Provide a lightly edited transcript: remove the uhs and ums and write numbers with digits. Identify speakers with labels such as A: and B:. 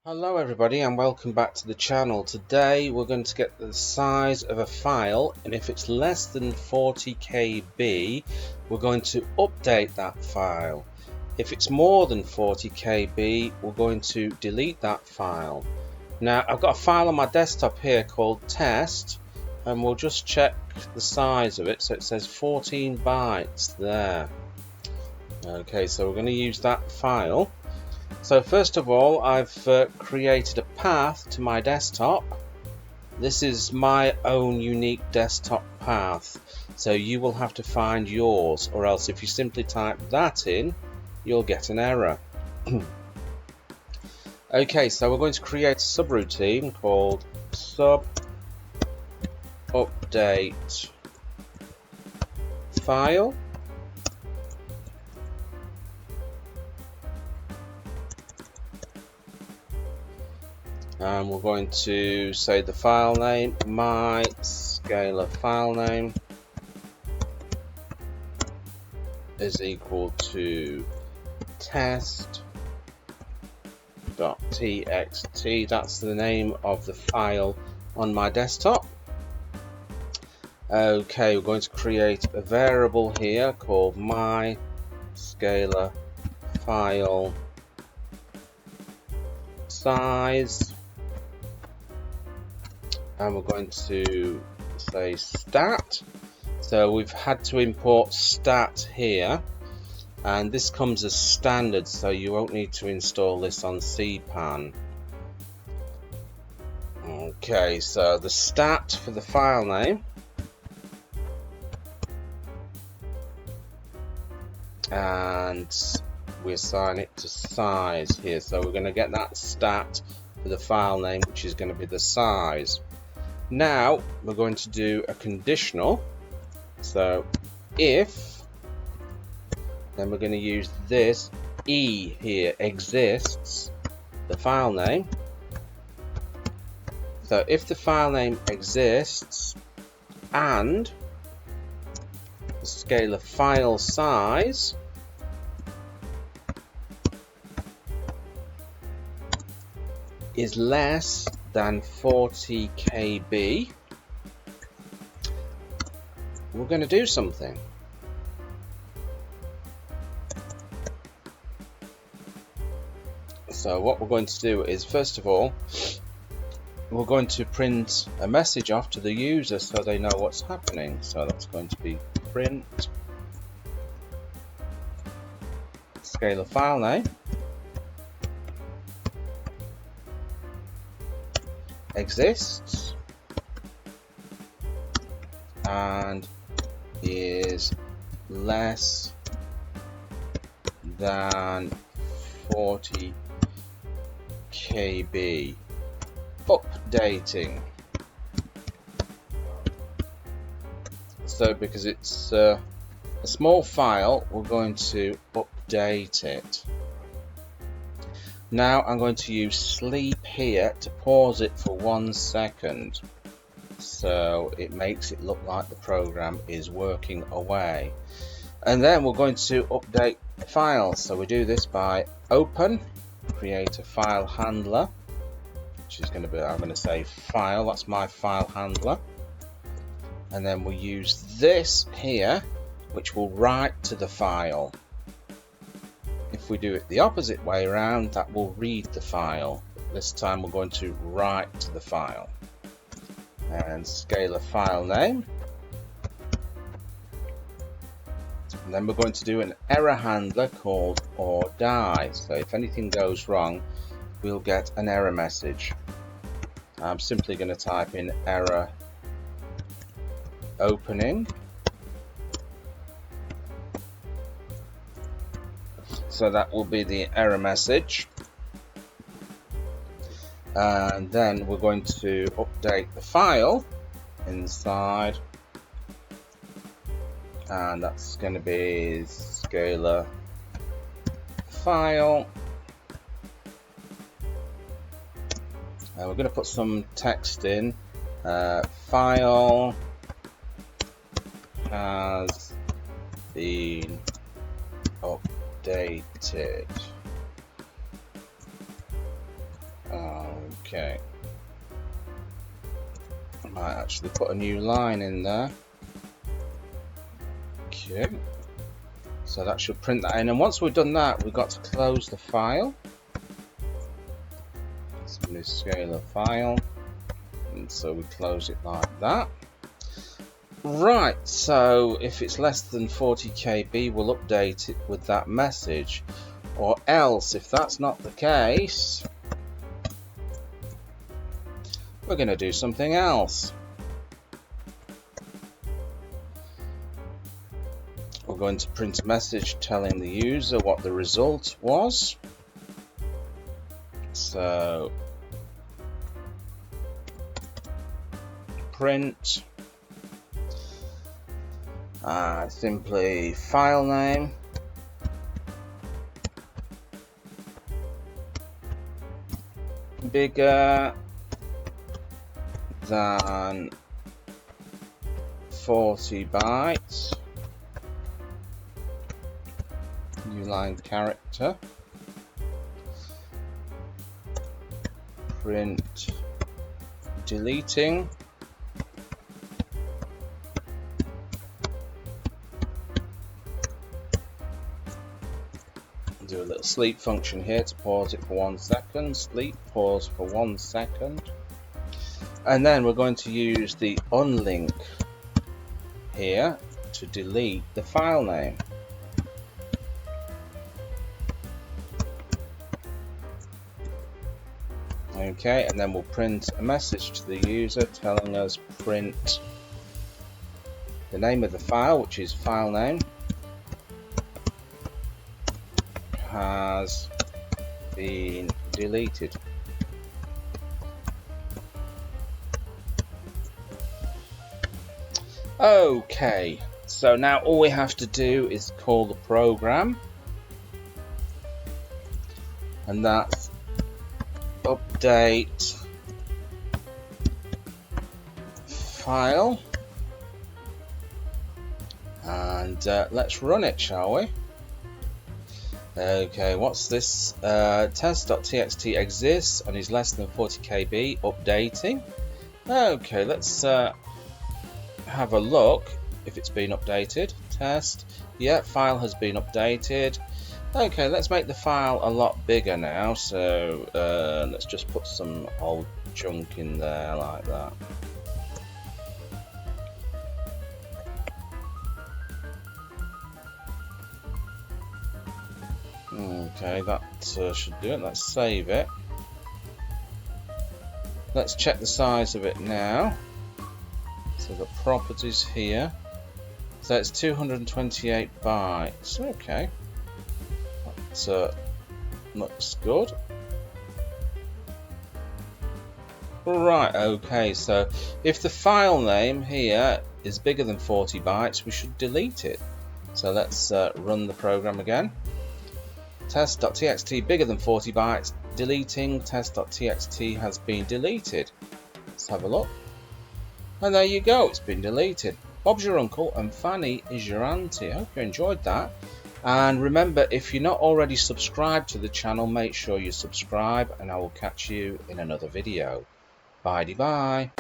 A: Hello everybody and welcome back to the channel. Today we're going to get the size of a file, and if it's less than 40 KB we're going to update that file. If it's more than 40 KB we're going to delete that file. Now I've got a file on my desktop here called test, and we'll just check the size of it. So it says 14 bytes there. Okay, so we're going to use that file. So first of all, I've created a path to my desktop. This is my own unique desktop path, so you will have to find yours, or else if you simply type that in you'll get an error. Okay, so we're going to create a subroutine called sub update file. And we're going to say the file name, my scalar file name is equal to test.txt. That's the name of the file on my desktop. Okay, we're going to create a variable here called my scalar file size. And we're going to say stat. So we've had to import stat here, and this comes as standard, so you won't need to install this on CPAN. Okay, so the stat for the file name, and we assign it to size here, so we're going to get that stat for the file name, which is going to be the size. Now we're going to do a conditional, so if, then we're going to use this E here, exists, the file name. So if the file name exists and the scalar file size is less than 40 KB, we're going to do something. So what we're going to do is, first of all, we're going to print a message off to the user so they know what's happening. So that's going to be print scalar file name exists and is less than 40 KB. Updating. So because it's a small file, we're going to update it. Now I'm going to use sleep here to pause it for 1 second, so it makes it look like the program is working away. And then we're going to update the file. So we do this by open, create a file handler, which is going to be, I'm going to say file, that's my file handler. And then we use this here, which will write to the file. If we do it the opposite way around, that will read the file. This time we're going to write to the file. And scalar file name. And then we're going to do an error handler called or die. So if anything goes wrong, we'll get an error message. I'm simply going to type in error opening. So that will be the error message. And then we're going to update the file inside, and that's going to be scalar file. And we're going to put some text in. File has been updated. Okay. I might actually put a new line in there. Okay. So that should print that in, and once we've done that, we've got to close the file. So we scale the file, and so we close it like that. Right, so if it's less than 40 KB, we'll update it with that message. Or else, if that's not the case, we're going to do something else. We're going to print a message telling the user what the result was. So, print simply file name bigger than 40 bytes, new line character, print deleting, do a little sleep function here to pause it for 1 second, sleep, pause for 1 second, and then we're going to use the unlink here to delete the file name. Okay, and then we'll print a message to the user telling us print the name of the file, which is file name has been deleted. Okay, so now all we have to do is call the program, and that's update file, and let's run it, shall we? Okay, what's this? Test.txt exists and is less than 40 KB, updating. Okay, let's have a look if it's been updated. Test, yeah, file has been updated. Okay, let's make the file a lot bigger now, so let's just put some old junk in there like that. Okay, that should do it. Let's save it. Let's check the size of it now. So the properties here. So it's 228 bytes. Okay. That looks good. Right, okay, so if the file name here is bigger than 40 bytes, we should delete it. So let's run the program again. Test.txt bigger than 40 bytes, deleting. Test.txt has been deleted. Let's have a look. And there you go, it's been deleted. Bob's your uncle and Fanny is your auntie. I hope you enjoyed that. And remember, if you're not already subscribed to the channel, make sure you subscribe, and I will catch you in another video. Bye-bye.